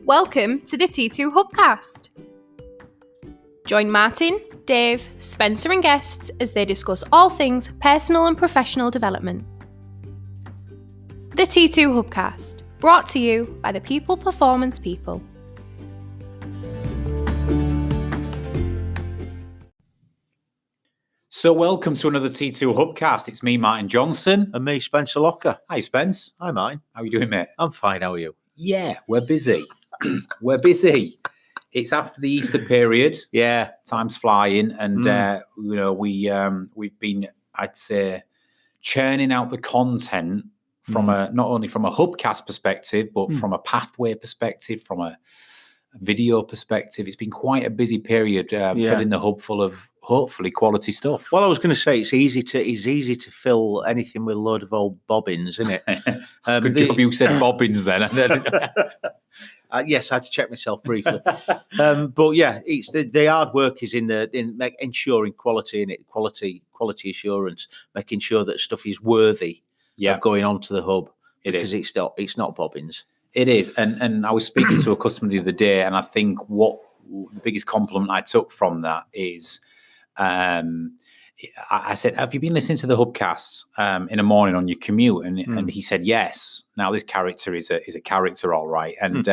Welcome to the T2 Hubcast. Join Martin, Dave, Spencer and guests as they discuss all things personal and professional development. The T2 Hubcast, brought to you by the People Performance People. So welcome to another T2 Hubcast. It's me, Martin Johnson. And me, Spencer Locker. Hi, Spence. Hi, Martin. How are you doing, mate? I'm fine. How are you? Yeah, we're busy. We're busy. It's after the Easter period. Yeah. Time's flying. And, we've been, I'd say, churning out the content from not only from a Hubcast perspective, but from a pathway perspective, from a video perspective. It's been quite a busy period filling the hub full of hopefully quality stuff. Well, I was going to say it's easy to fill anything with a load of old bobbins, isn't it? Good job you said bobbins then. Yes, I had to check myself briefly. But yeah, it's the hard work is in ensuring quality in it, quality assurance, making sure that stuff is worthy of going onto the hub. Because it's not bobbins. It is, and I was speaking to a customer the other day, and I think what the biggest compliment I took from that is, I said, "Have you been listening to the Hubcasts in the morning on your commute?" And he said, "Yes." Now this character is a character, all right, and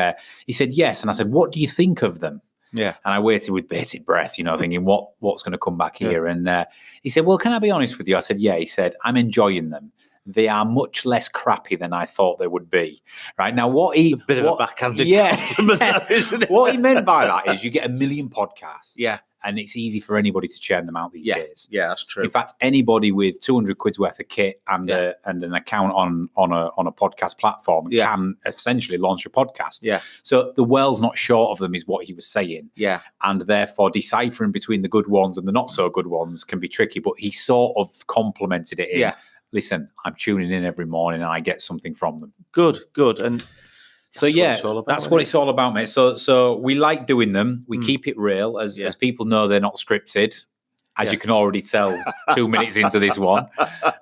he said, "Yes." And I said, "What do you think of them?" Yeah, and I waited with bated breath, thinking what's going to come back here. And he said, "Well, can I be honest with you?" I said, "Yeah." He said, "I'm enjoying them. They are much less crappy than I thought they would be." Right now, of a backhanded compliment, that, isn't it? What he meant by that is you get a million podcasts, and it's easy for anybody to churn them out these days. Yeah, that's true. In fact, anybody with 200 quid's worth of kit and an account on a podcast platform can essentially launch a podcast. Yeah. So the world's not short of them, is what he was saying. Yeah. And therefore, deciphering between the good ones and the not so good ones can be tricky. But he sort of complimented it in. Yeah. Listen, I'm tuning in every morning and I get something from them. Good. And so that's what it's all about, mate. So we like doing them. We keep it real, as people know they're not scripted, as you can already tell 2 minutes into this one.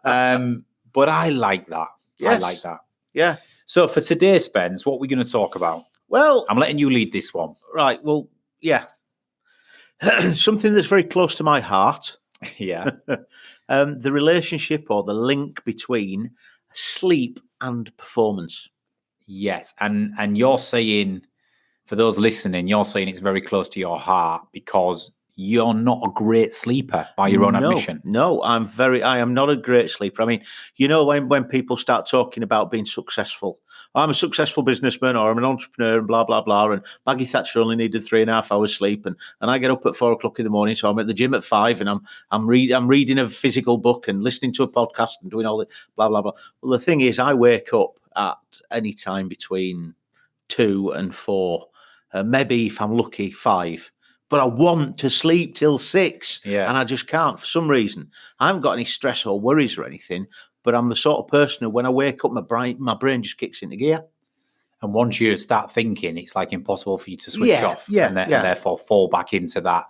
But I like that. Yes. I like that. Yeah. So for today, Spence, what are we going to talk about? Well, I'm letting you lead this one. Right. Well, yeah. Something that's very close to my heart. Yeah. The relationship or the link between sleep and performance. Yes. And you're saying, for those listening, you're saying it's very close to your heart because you're not a great sleeper by your own admission. No, I am not a great sleeper. I mean, when people start talking about being successful, I'm a successful businessman or I'm an entrepreneur and blah, blah, blah. And Maggie Thatcher only needed 3.5 hours sleep. And I get up at 4 o'clock in the morning. So I'm at the gym at 5 and I'm reading a physical book and listening to a podcast and doing all that, blah, blah, blah. Well, the thing is, I wake up at any time between 2 and 4, maybe if I'm lucky, 5. But I want to sleep till 6, and I just can't for some reason. I haven't got any stress or worries or anything, but I'm the sort of person who, when I wake up, my brain just kicks into gear. And once you start thinking, it's like impossible for you to switch off, and therefore fall back into that,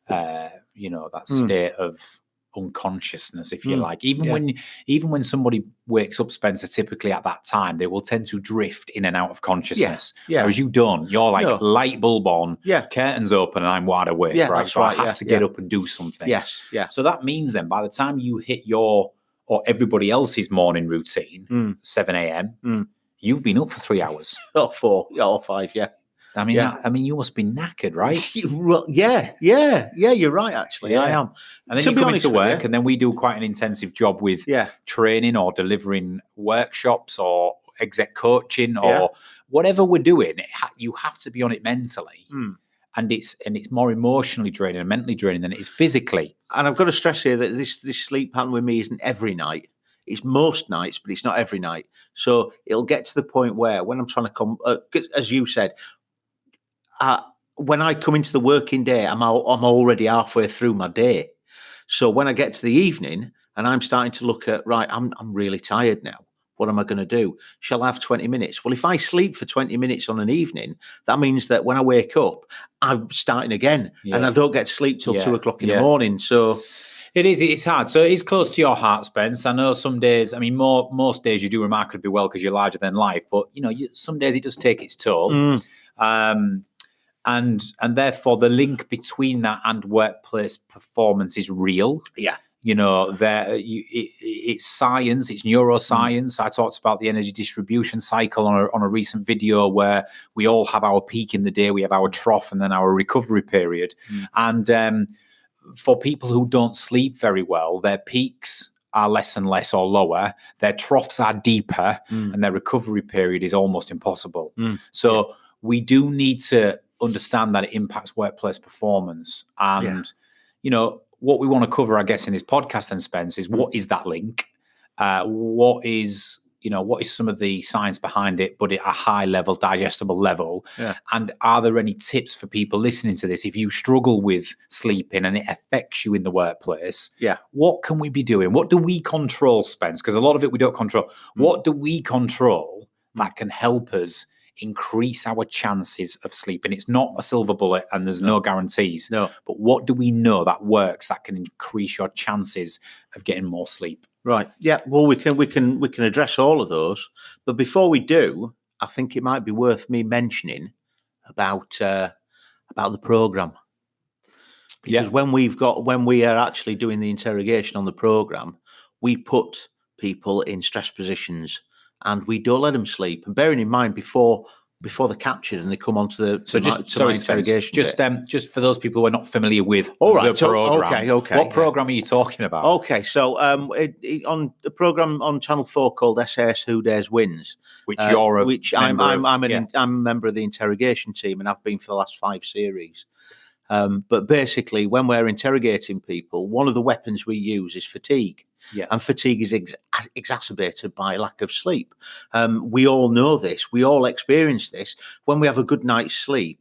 that state of unconsciousness, if you like. Even when somebody wakes up, Spencer, typically at that time, they will tend to drift in and out of consciousness. Whereas you don't. You're like light bulb on, curtains open, and I'm wide awake, right? That's so right. I have to get up and do something. Yes. Yeah. So that means then by the time you hit your or everybody else's morning routine, 7 a.m., you've been up for 3 hours. Or 4, or 5, I mean, you must be knackered, right? Yeah. You're right. Actually, I am. And then you come into work, and then we do quite an intensive job with training or delivering workshops or exec coaching or whatever we're doing. You have to be on it mentally, and it's more emotionally draining and mentally draining than it is physically. And I've got to stress here that this sleep pattern with me isn't every night. It's most nights, but it's not every night. So it'll get to the point where when I'm trying to come, as you said. When I come into the working day, I'm already halfway through my day. So when I get to the evening and I'm starting to look at, right, I'm really tired now. What am I going to do? Shall I have 20 minutes? Well, if I sleep for 20 minutes on an evening, that means that when I wake up, I'm starting again and I don't get to sleep till 2 o'clock in the morning. So It's hard. So it's close to your heart, Spence. I know some days, I mean, most days you do remarkably well because you're larger than life, but some days it does take its toll. And therefore the link between that and workplace performance is real. Yeah. It's science, it's neuroscience. I talked about the energy distribution cycle on a recent video where we all have our peak in the day, we have our trough, and then our recovery period. And for people who don't sleep very well, their peaks are less and less or lower, their troughs are deeper, and their recovery period is almost impossible. So we do need to understand that it impacts workplace performance. And, what we want to cover, I guess, in this podcast then, Spence, is what is that link? What is some of the science behind it, but at a high level, digestible level? Yeah. And are there any tips for people listening to this? If you struggle with sleeping and it affects you in the workplace, what can we be doing? What do we control, Spence? Because a lot of it we don't control. What do we control that can help us increase our chances of sleeping? It's not a silver bullet and there's no guarantees. No. But what do we know that works that can increase your chances of getting more sleep? Right. Yeah. Well, we can address all of those. But before we do, I think it might be worth me mentioning about the program. Because when we are actually doing the interrogation on the program, we put people in stress positions and we don't let them sleep. And bearing in mind, before they're captured and they come onto the interrogation. Just for those people who are not familiar with the program. Okay. What program are you talking about? Okay, so on the program on Channel 4 called SAS Who Dares Wins, I'm a member of the interrogation team, and I've been for the last 5 series. But basically, when we're interrogating people, one of the weapons we use is fatigue. Yeah. And fatigue is exacerbated by lack of sleep. We all know this. We all experience this. When we have a good night's sleep,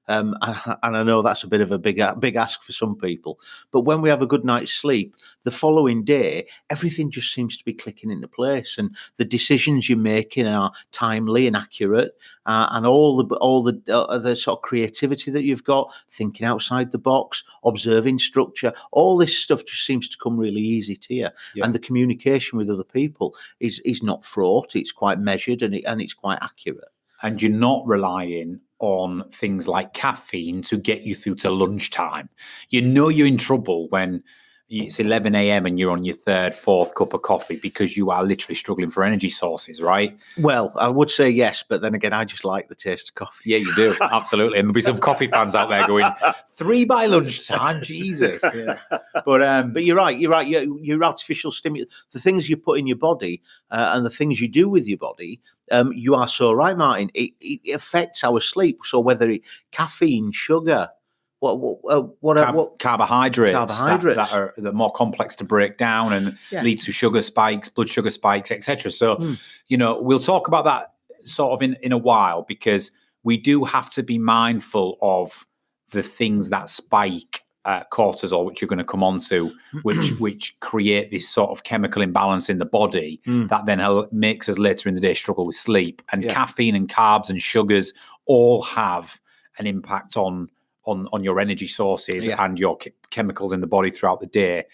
and I know that's a bit of a big ask for some people, but when we have a good night's sleep, the following day, everything just seems to be clicking into place, and the decisions you're making are timely and accurate, and all the sort of creativity that you've got, thinking outside the box, observing structure, all this stuff just seems to come really easy to you. Yeah. And the communication with other people is not fraught; it's quite measured and it's quite accurate. And you're not relying on things like caffeine to get you through to lunchtime. You're in trouble when it's 11 a.m. and you're on your 3rd, 4th cup of coffee because you are literally struggling for energy sources, right? Well, I would say yes, but then again, I just like the taste of coffee. Yeah, you do. Absolutely. And there'll be some coffee fans out there going, 3 by lunchtime, Jesus. Yeah. But you're right. Your artificial stimulus, the things you put in your body and the things you do with your body, you are so right, Martin. It affects our sleep. So whether caffeine, sugar, carbohydrates that are more complex to break down and lead to sugar spikes, blood sugar spikes, etc. So, we'll talk about that sort of in a while, because we do have to be mindful of the things that spike cortisol, which you're going to come on to, which create this sort of chemical imbalance in the body that then makes us later in the day struggle with sleep. And caffeine and carbs and sugars all have an impact on your energy sources and your chemicals in the body throughout the day,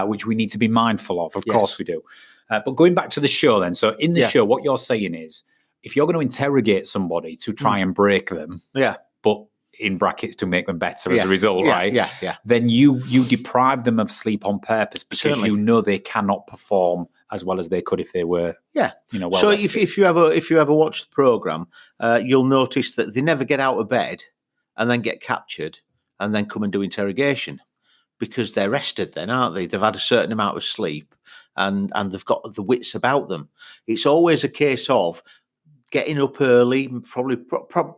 which we need to be mindful of. Of course we do. But going back to the show then, so in the show, what you're saying is, if you're going to interrogate somebody to try and break them, but in brackets to make them better as a result, right? Yeah. Then you deprive them of sleep on purpose because you know they cannot perform as well as they could if they were, well So rested. if you ever watch the program, you'll notice that they never get out of bed and then get captured and then come and do interrogation, because they're rested then, aren't they? They've had a certain amount of sleep and they've got the wits about them. It's always a case of getting up early,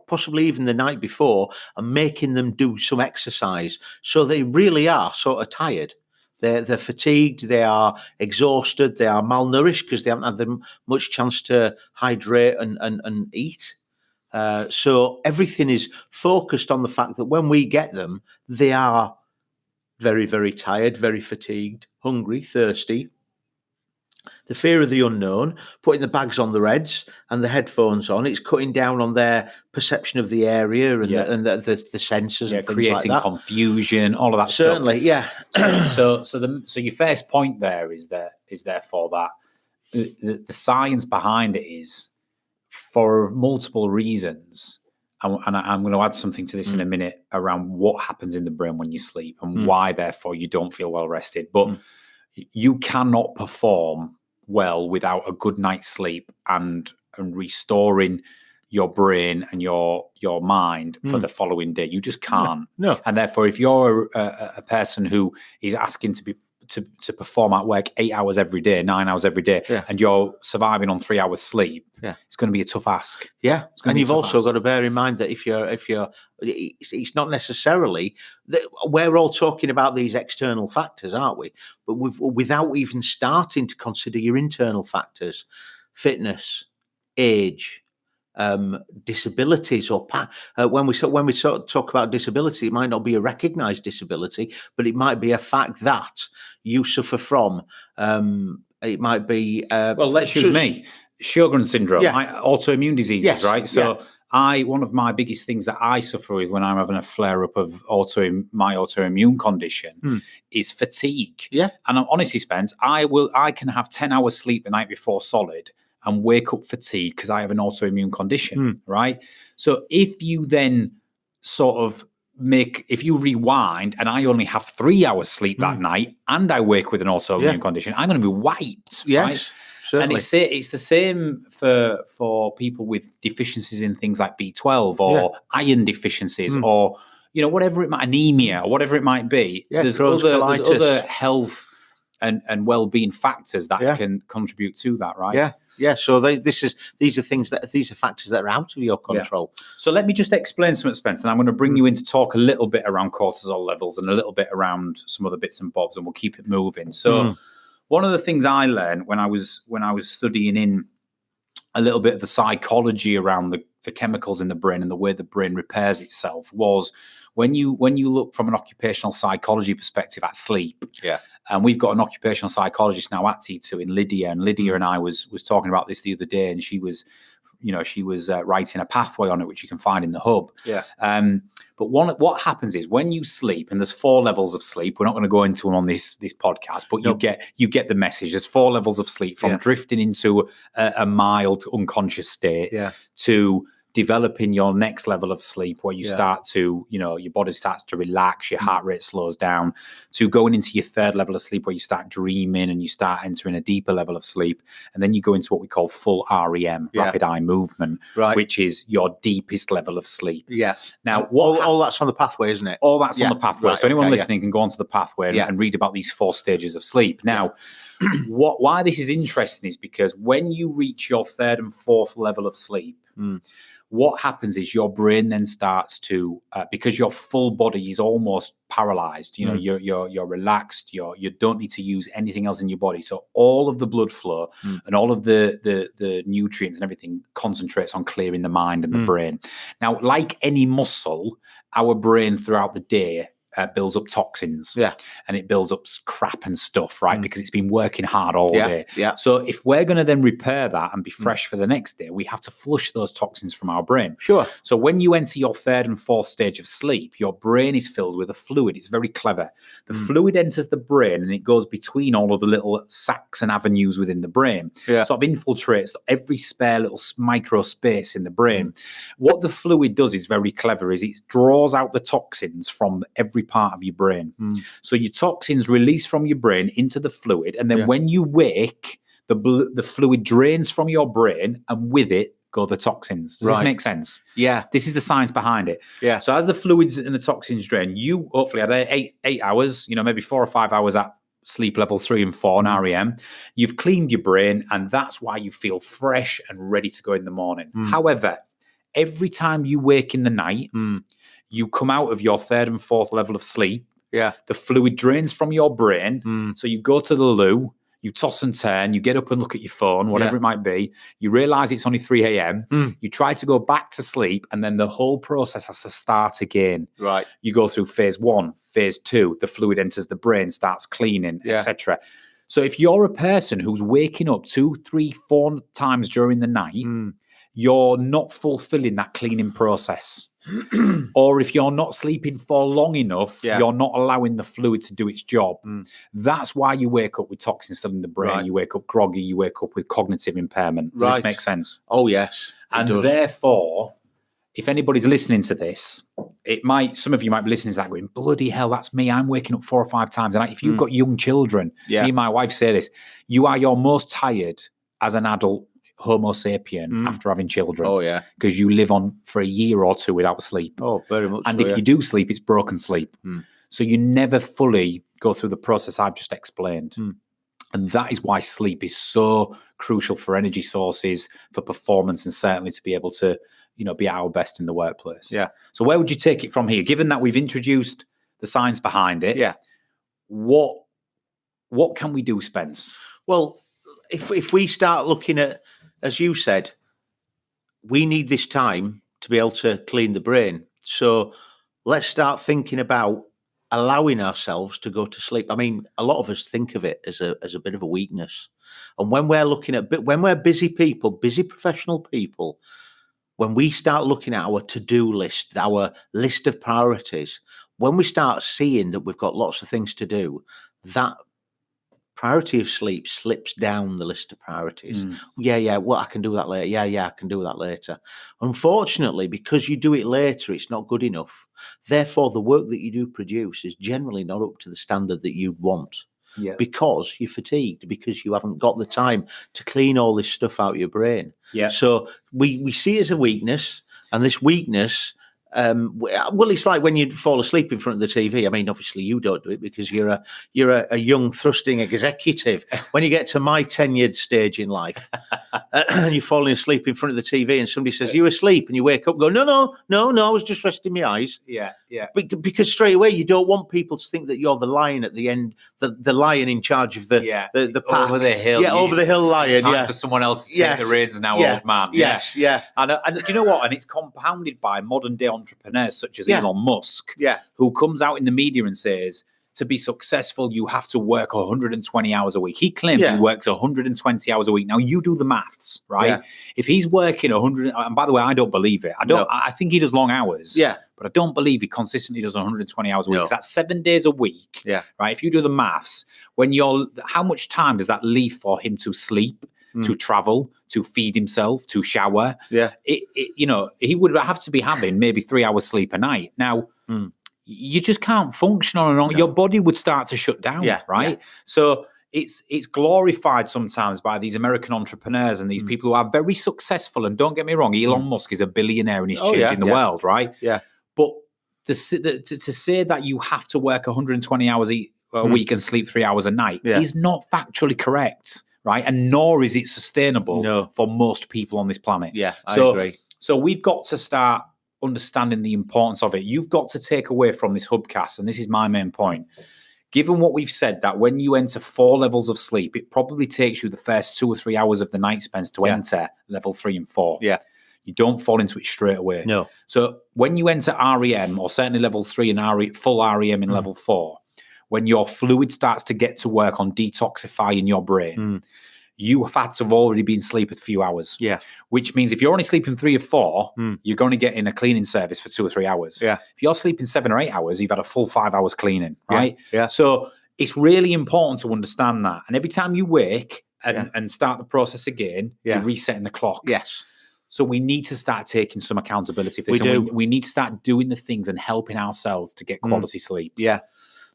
possibly even the night before, and making them do some exercise. So they really are sort of tired. They're fatigued, they are exhausted, they are malnourished because they haven't had much chance to hydrate and eat. So everything is focused on the fact that when we get them, they are very, very tired, very fatigued, hungry, thirsty. The fear of the unknown, putting the bags on their heads and the headphones on, it's cutting down on their perception of the area and the sensors and things creating like that. Confusion, all of that Certainly, stuff. So your first point there is therefore that the science behind it is, for multiple reasons, and I'm going to add something to this in a minute around what happens in the brain when you sleep and why, therefore, you don't feel well rested. But you cannot perform well without a good night's sleep and restoring your brain and your mind for the following day. You just can't. No. And therefore, if you're a person who is asking to perform at work 8 hours every day, 9 hours every day, and you're surviving on 3 hours sleep, it's going to be a tough ask. Yeah, and you've also got to bear in mind that if you're, it's not necessarily that we're all talking about these external factors, aren't we? But without even starting to consider your internal factors, fitness, age, disabilities, or when we sort of talk about disability, it might not be a recognized disability, but it might be a fact that you suffer from. It might be well, let's use me, Sjogren's syndrome, autoimmune diseases, right? So one of my biggest things that I suffer with when I'm having a flare up of my autoimmune condition is fatigue. Yeah, and honestly, Spence, I can have 10 hours sleep the night before solid and wake up fatigued because I have an autoimmune condition, right? So if you then sort of if you rewind and I only have 3 hours sleep that night and I wake with an autoimmune condition, I'm going to be wiped, right? Certainly. And it's the same for people with deficiencies in things like B12 or iron deficiencies or, whatever it might, anemia or whatever it might be. Yeah, there's other health and well-being factors that can contribute to that, right? Yeah. So these are factors that are out of your control. Yeah. So let me just explain something, Spence, and I'm going to bring you in to talk a little bit around cortisol levels and a little bit around some other bits and bobs, and we'll keep it moving. So one of the things I learned when I was studying in a little bit of the psychology around the chemicals in the brain and the way the brain repairs itself was when you look from an occupational psychology perspective at sleep. Yeah. And we've got an occupational psychologist now at T2 in Lydia, and Lydia and I was talking about this the other day, and she was writing a pathway on it, which you can find in the hub. Yeah. But what happens is when you sleep, and there's 4 levels of sleep. We're not going to go into them on this podcast, but you get the message. There's 4 levels of sleep, from drifting into a mild unconscious state to developing your next level of sleep, where you start to, your body starts to relax, your heart rate slows down, to going into your 3rd level of sleep, where you start dreaming and you start entering a deeper level of sleep. And then you go into what we call full REM, rapid eye movement, which is your deepest level of sleep. Yes. Now, all that's on the pathway, isn't it? All that's on the pathway. Right, so anyone listening can go onto the pathway and read about these 4 stages of sleep. Now, why this is interesting is because when you reach your 3rd and 4th level of sleep, what happens is your brain then starts to, because your full body is almost paralyzed, you're relaxed, you don't need to use anything else in your body. So all of the blood flow and all of the nutrients and everything concentrates on clearing the mind and the brain. Now, like any muscle, our brain throughout the day builds up toxins, and it builds up crap and stuff, right? Because it's been working hard all day. Yeah. So if we're going to then repair that and be fresh for the next day, we have to flush those toxins from our brain. Sure. So when you enter your 3rd and 4th stage of sleep, your brain is filled with a fluid. It's very clever. The fluid enters the brain and it goes between all of the little sacs and avenues within the brain. Sort of infiltrates every spare little micro space in the brain. What the fluid does is very clever, is it draws out the toxins from every part of your brain. So your toxins release from your brain into the fluid, and then when you wake, the fluid drains from your brain, and with it go the toxins. Does this make sense? Yeah. This is the science behind it. Yeah. So as the fluids and the toxins drain, you hopefully had 8 hours, maybe 4 or 5 hours at sleep level 3 and 4 and REM. You've cleaned your brain, and that's why you feel fresh and ready to go in the morning. However, every time you wake in the night, you come out of your 3rd and 4th level of sleep. Yeah. The fluid drains from your brain. So you go to the loo, you toss and turn, you get up and look at your phone, whatever it might be. You realize it's only 3 a.m. You try to go back to sleep, and then the whole process has to start again. Right. You go through phase 1, phase 2, the fluid enters the brain, starts cleaning, etc. So if you're a person who's waking up 2, 3, 4 times during the night, you're not fulfilling that cleaning process. Or if you're not sleeping for long enough, you're not allowing the fluid to do its job. That's why you wake up with toxins still in the brain. You wake up groggy, you wake up with cognitive impairment. Does this make sense? Oh, yes. And therefore, if anybody's listening to this, some of you might be listening to that going, bloody hell, that's me. I'm waking up 4 or 5 times. And if you've got young children, me and my wife say this, you are your most tired as an adult Homo sapien after having children. Oh, yeah. Because you live on for a year or two without sleep. Oh, very much and if you do sleep, it's broken sleep. So you never fully go through the process I've just explained. And that is why sleep is so crucial for energy sources, for performance, and certainly to be able to, be at our best in the workplace. Yeah. So where would you take it from here? Given that we've introduced the science behind it, what can we do, Spence? Well, if we start looking at, as you said, we need this time to be able to clean the brain. So let's start thinking about allowing ourselves to go to sleep. I mean, a lot of us think of it as a bit of a weakness. And when we're busy people, busy professional people, when we start looking at our to-do list, our list of priorities, when we start seeing that we've got lots of things to do, that priority of sleep slips down the list of priorities. Well, I can do that later. I can do that later. Unfortunately, because you do it later, it's not good enough. Therefore, the work that you do produce is generally not up to the standard that you'd want. Because you're fatigued, because you haven't got the time to clean all this stuff out of your brain. So we see it as a weakness, and this weakness, well, it's like when you fall asleep in front of the TV. I mean, obviously you don't do it because you're a young thrusting executive. When you get to my tenured stage in life, and you're falling asleep in front of the TV, and somebody says, "You asleep?" and you wake up, and go, "No, I was just resting my eyes." Because straight away you don't want people to think that you're the lion at the end, the lion in charge of the pack. Over the hill, over the hill lion. It's time for someone else to take the reins now, old man. And do you know what? And it's compounded by modern day entrepreneurs such as Elon Musk, who comes out in the media and says, to be successful, you have to work 120 hours a week. He claims he works 120 hours a week. Now, you do the maths, right? If he's working 100, and by the way, I don't believe it. I think he does long hours. But I don't believe he consistently does 120 hours a week. That's 7 days a week, right? If you do the maths, how much time does that leave for him to sleep, to travel, to feed himself, to shower? He would have to be having maybe 3 hours sleep a night. Now, you just can't function on and on. Your body would start to shut down, right? So it's glorified sometimes by these American entrepreneurs and these people who are very successful. And don't get me wrong, Elon Musk is a billionaire and he's changing the world, right? But to say that you have to work 120 hours a week and sleep 3 hours a night is not factually correct, right? And nor is it sustainable for most people on this planet. I agree. So we've got to start understanding the importance of it. You've got to take away from this hubcast, and this is my main point, given what we've said, that when you enter 4 levels of sleep, it probably takes you the first 2 or 3 hours of the night, Spence, to enter level 3 and 4. You don't fall into it straight away. So when you enter REM, or certainly level 3 and full REM in level 4, when your fluid starts to get to work on detoxifying your brain, you have had to have already been asleep a few hours. Which means if you're only sleeping 3 or 4, you're going to get in a cleaning service for 2 or 3 hours. If you're sleeping 7 or 8 hours, you've had a full 5 hours cleaning, right? So it's really important to understand that. And every time you wake and start the process again, you're resetting the clock. So we need to start taking some accountability for this. We need to start doing the things and helping ourselves to get quality sleep.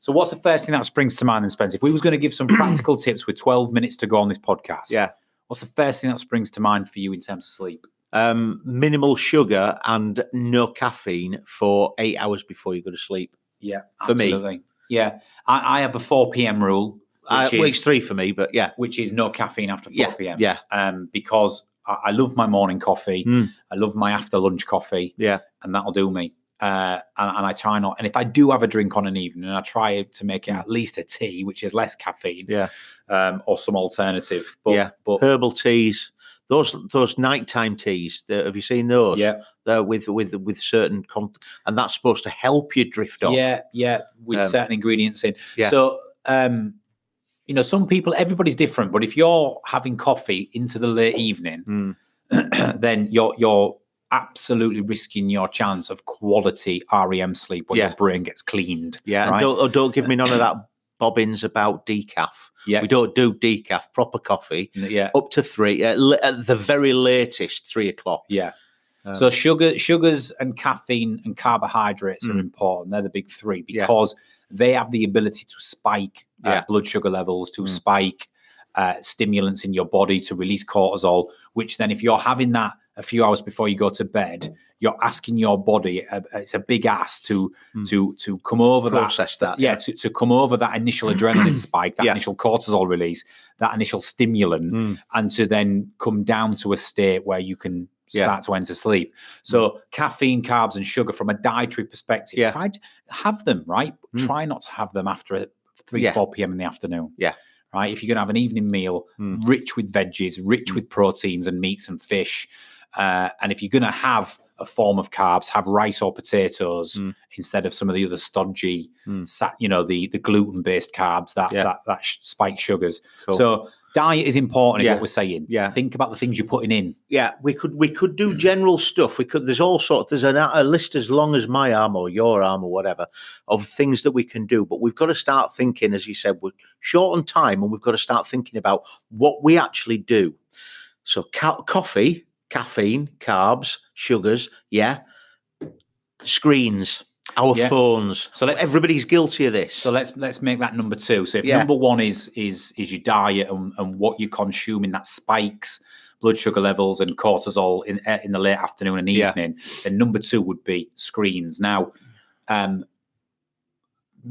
So what's the first thing that springs to mind then, Spence? If we was going to give some practical tips with 12 minutes to go on this podcast, what's the first thing that springs to mind for you in terms of sleep? Minimal sugar and no caffeine for 8 hours before you go to sleep. For absolutely. Me. I have a 4 p.m. rule. It's 3 for me, but which is no caffeine after 4 p.m. Because I love my morning coffee. I love my after lunch coffee. And that'll do me. And I try not, and if I do have a drink on an evening, I try to make it at least a tea, which is less caffeine, or some alternative. But herbal teas, those nighttime teas, have you seen those? They're with certain and that's supposed to help you drift off. With certain ingredients in. So some people, everybody's different, but if you're having coffee into the late evening, then you're absolutely risking your chance of quality REM sleep when your brain gets cleaned. Right? Don't give me none of that bobbins about decaf. We don't do decaf, proper coffee. Up to 3, at the very latest 3 o'clock. So sugars and caffeine and carbohydrates are important. They're the big three because they have the ability to spike blood sugar levels, to spike stimulants in your body, to release cortisol, which then if you're having that a few hours before you go to bed, you're asking your body, it's a big ask to come over to come over that initial adrenaline spike, that initial cortisol release, that initial stimulant, and to then come down to a state where you can start to enter sleep. So caffeine, carbs, and sugar from a dietary perspective, try to have them, right? But try not to have them after 4 p.m. in the afternoon. Yeah. Right. If you're going to have an evening meal, rich with veggies, rich with proteins and meats and fish. And if you're going to have a form of carbs, have rice or potatoes instead of some of the other stodgy, the gluten-based carbs that spike sugars. Cool. So diet is important, is what we're saying. Yeah. Think about the things you're putting in. Yeah, we could do general stuff. There's all sorts. There's a list as long as my arm or your arm or whatever of things that we can do. But we've got to start thinking, as you said, we're short on time, and we've got to start thinking about what we actually do. So coffee, caffeine, carbs, sugars, screens. Our phones. So everybody's guilty of this. So let's make that number 2. So if number 1 is your diet and what you're consuming that spikes blood sugar levels and cortisol in the late afternoon and evening, then number 2 would be screens. Now,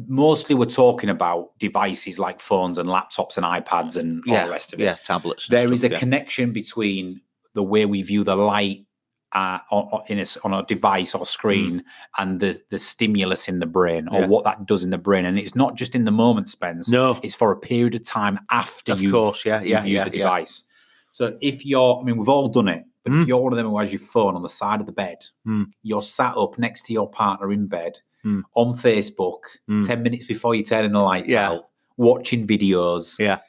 mostly we're talking about devices like phones and laptops and iPads and all the rest of it. Yeah, tablets. There is a connection between the way we view the light on a device or screen and the stimulus in the brain or what that does in the brain. And it's not just in the moment, Spence. No. It's for a period of time after you've viewed the device. So if we've all done it, but if you're one of them who has your phone on the side of the bed, you're sat up next to your partner in bed on Facebook 10 minutes before you turn the lights out, watching videos,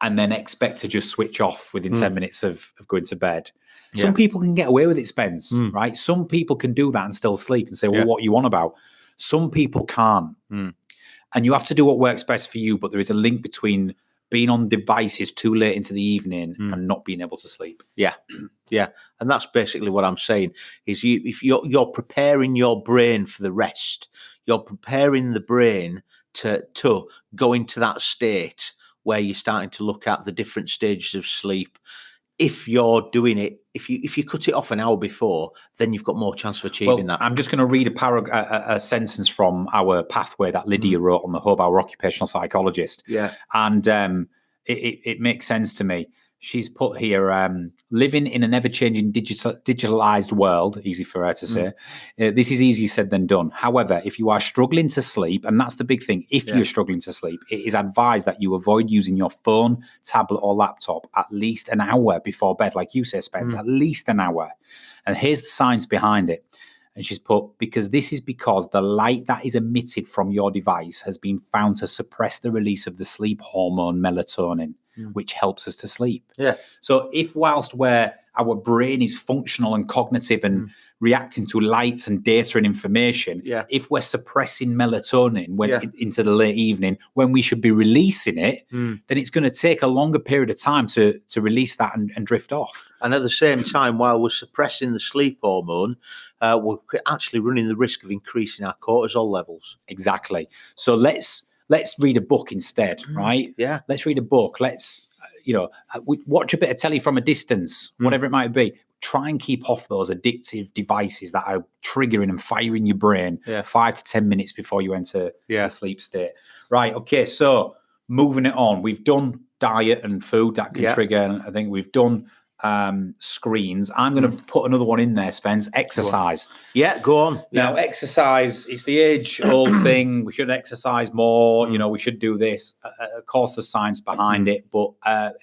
and then expect to just switch off within 10 minutes of going to bed. Some people can get away with it, Spence, right? Some people can do that and still sleep and say, well, what are you on about? Some people can't. And you have to do what works best for you, but there is a link between being on devices too late into the evening and not being able to sleep. Yeah. And that's basically what I'm saying, is if you're preparing your brain for the rest, you're preparing the brain to go into that state where you're starting to look at the different stages of sleep. If you're doing it, if you cut it off an hour before, then you've got more chance of achieving that. I'm just going to read a sentence from our pathway that Lydia wrote on the Hub, our occupational psychologist. Yeah. And it makes sense to me. She's put here, living in an ever-changing digitalized world, easy for her to say. This is easier said than done. However, if you are struggling to sleep, and that's the big thing, if you're struggling to sleep, it is advised that you avoid using your phone, tablet, or laptop at least an hour before bed, like you say, Spence, at least an hour. And here's the science behind it. And she's put, because the light that is emitted from your device has been found to suppress the release of the sleep hormone melatonin, which helps us to sleep. Yeah. So if whilst our brain is functional and cognitive and reacting to lights and data and information, if we're suppressing melatonin into the late evening when we should be releasing it, then it's going to take a longer period of time to release that and drift off. And at the same time, while we're suppressing the sleep hormone, we're actually running the risk of increasing our cortisol levels. Exactly. So let's read a book instead, right? Yeah. Let's read a book. Let's, watch a bit of telly from a distance, whatever it might be. Try and keep off those addictive devices that are triggering and firing your brain 5 to 10 minutes before you enter the sleep state. Right. Okay. So moving it on, we've done diet and food that can trigger. And I think we've done screens. I'm going to put another one in there, Spence. Exercise. Go on. Now, exercise is the age-old thing. We should exercise more. We should do this. Of course, there's science behind it, but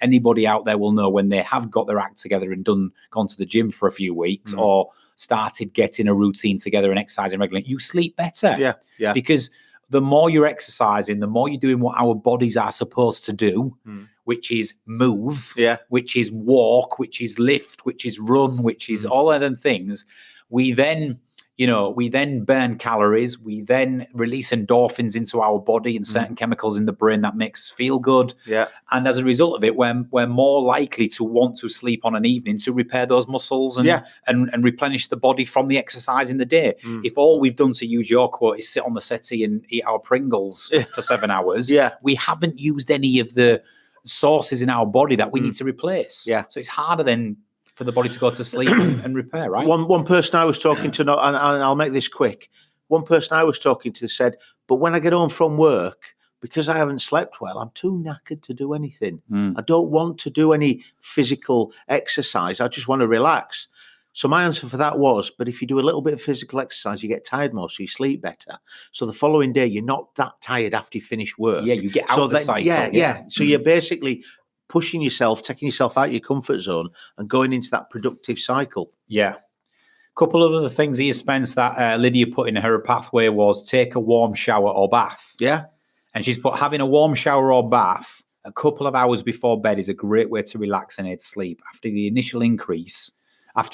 anybody out there will know when they have got their act together and gone to the gym for a few weeks or started getting a routine together and exercising regularly, you sleep better. Yeah. Because the more you're exercising, the more you're doing what our bodies are supposed to do, which is move, which is walk, which is lift, which is run, which is all of them things. We then we then burn calories, we then release endorphins into our body and certain chemicals in the brain that makes us feel good. Yeah. And as a result of it, we're more likely to want to sleep on an evening to repair those muscles and replenish the body from the exercise in the day. If all we've done, to use your quote, is sit on the settee and eat our Pringles for 7 hours, we haven't used any of the sources in our body that we need to replace. Yeah. So it's harder then for the body to go to sleep and repair, right? One person I was talking to, and I'll make this quick. One person I was talking to said, but when I get home from work, because I haven't slept well, I'm too knackered to do anything. I don't want to do any physical exercise. I just want to relax. So my answer for that was, but if you do a little bit of physical exercise, you get tired more, so you sleep better. So the following day, you're not that tired after you finish work. Yeah, you get out of the cycle. Yeah. So you're basically pushing yourself, taking yourself out of your comfort zone and going into that productive cycle. Yeah. A couple of other things here, Spence, that Lydia put in her pathway was take a warm shower or bath. Yeah. And she's put having a warm shower or bath a couple of hours before bed is a great way to relax and aid sleep. After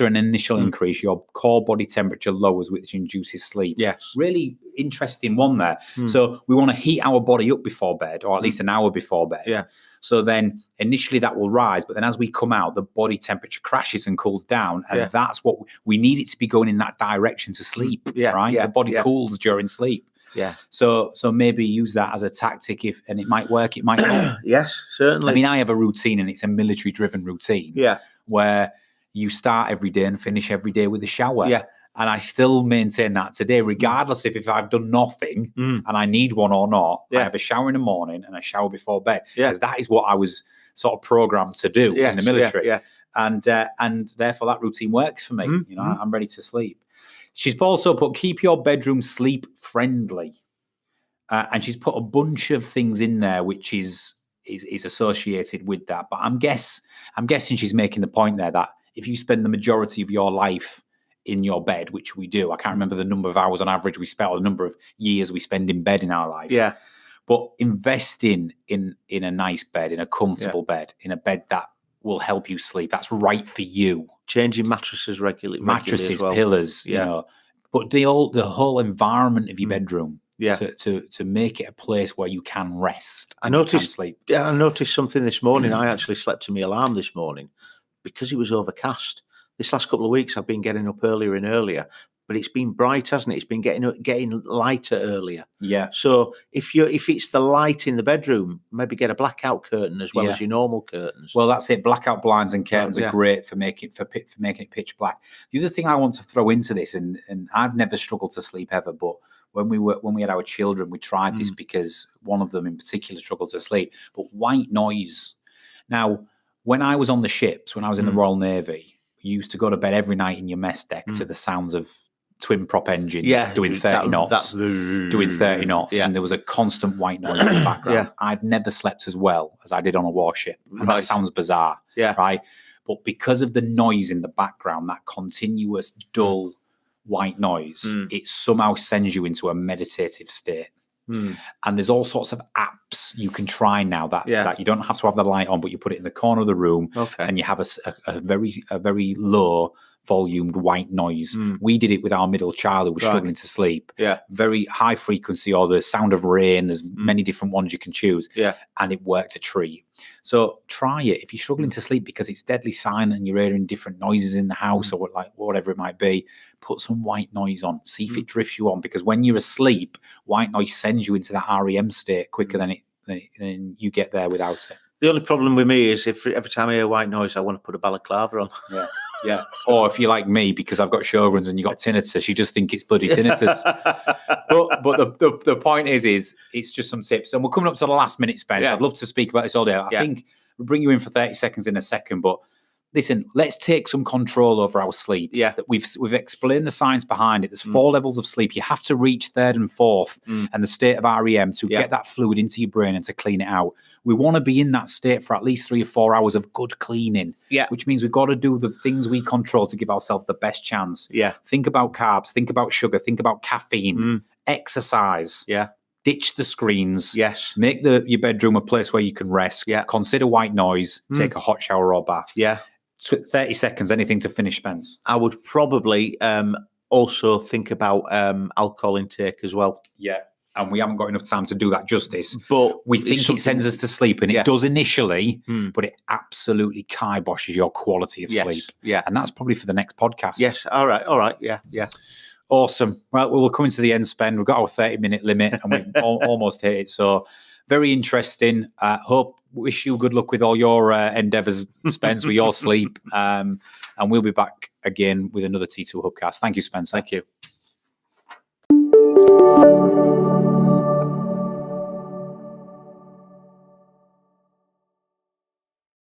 an initial increase, your core body temperature lowers, which induces sleep. Yes. Really interesting one there. So we want to heat our body up before bed, or at least an hour before bed. Yeah. So then initially that will rise, but then as we come out, the body temperature crashes and cools down. And that's what we need it to be going in that direction to sleep, right? The body cools during sleep. Yeah. So maybe use that as a tactic and it might work, it might not. Yes, certainly. I mean, I have a routine and it's a military driven routine. Yeah. Where you start every day and finish every day with a shower. Yeah. And I still maintain that today, regardless if I've done nothing and I need one or not. I have a shower in the morning and a shower before bed. Because that is what I was sort of programmed to do in the military. Yeah. And therefore that routine works for me. I'm ready to sleep. She's also put, keep your bedroom sleep friendly. And she's put a bunch of things in there, which is associated with that. But I'm guessing she's making the point there that if you spend the majority of your life in your bed, which we do, I can't remember the number of hours on average we spent or the number of years we spend in bed in our life. Yeah. But investing in a nice bed, in a comfortable bed, in a bed that will help you sleep, that's right for you. Changing mattresses regularly. Mattresses, as well. pillows, but the whole environment of your bedroom. Yeah. To make it a place where you can rest. I noticed something this morning. I actually slept to my alarm this morning because it was overcast. This last couple of weeks, I've been getting up earlier and earlier, but it's been bright, hasn't it? It's been getting lighter earlier. Yeah. So if it's the light in the bedroom, maybe get a blackout curtain as well as your normal curtains. Well, that's it. Blackout blinds and curtains are great for making it pitch black. The other thing I want to throw into this, and I've never struggled to sleep ever, but when we had our children, we tried this because one of them in particular struggled to sleep. But white noise. Now, when I was on the ships, when I was in the Royal Navy, you used to go to bed every night in your mess deck to the sounds of twin prop engines doing 30 knots, and there was a constant white noise in the background. I've never slept as well as I did on a warship, and that sounds bizarre, right? But because of the noise in the background, that continuous dull white noise, it somehow sends you into a meditative state. And there's all sorts of apps you can try now that you don't have to have the light on, but you put it in the corner of the room and you have a very low volumed white noise. We did it with our middle child who was struggling to sleep. Very high frequency, or the sound of rain. There's many different ones you can choose. And it worked a treat. So try it. If you're struggling to sleep because it's deadly silent and you're hearing different noises in the house or like whatever it might be, put some white noise on. See if it drifts you on, because when you're asleep, white noise sends you into that REM state quicker than you get there without it. The only problem with me is if every time I hear white noise, I want to put a balaclava on. Yeah. Or if you're like me, because I've got Sjogren's and you got tinnitus, you just think it's bloody tinnitus. But the point is it's just some tips. And we're coming up to the last minute, Spence. I'd love to speak about this all day. I think we'll bring you in for 30 seconds in a second, but listen, let's take some control over our sleep. That we've explained the science behind it. There's 4 levels of sleep. You have to reach 3rd and 4th and the state of REM to get that fluid into your brain and to clean it out. We want to be in that state for at least 3 or 4 hours of good cleaning, which means we've got to do the things we control to give ourselves the best chance. Think about carbs, think about sugar, think about caffeine, exercise. Ditch the screens. Make your bedroom a place where you can rest. Consider white noise. Take a hot shower or bath. 30 seconds, anything to finish, Spence? I would probably also think about alcohol intake as well. Yeah. And we haven't got enough time to do that justice. But we think it sends us to sleep, and it does initially, but it absolutely kiboshes your quality of sleep. Yeah. And that's probably for the next podcast. Yes. All right. Yeah. Awesome. Right, well, we're coming to the end, Spen. We've got our 30-minute limit, and we've almost hit it. So very interesting. Wish you good luck with all your endeavours, Spence, with your sleep. And we'll be back again with another T2 Hubcast. Thank you, Spence. Thank you.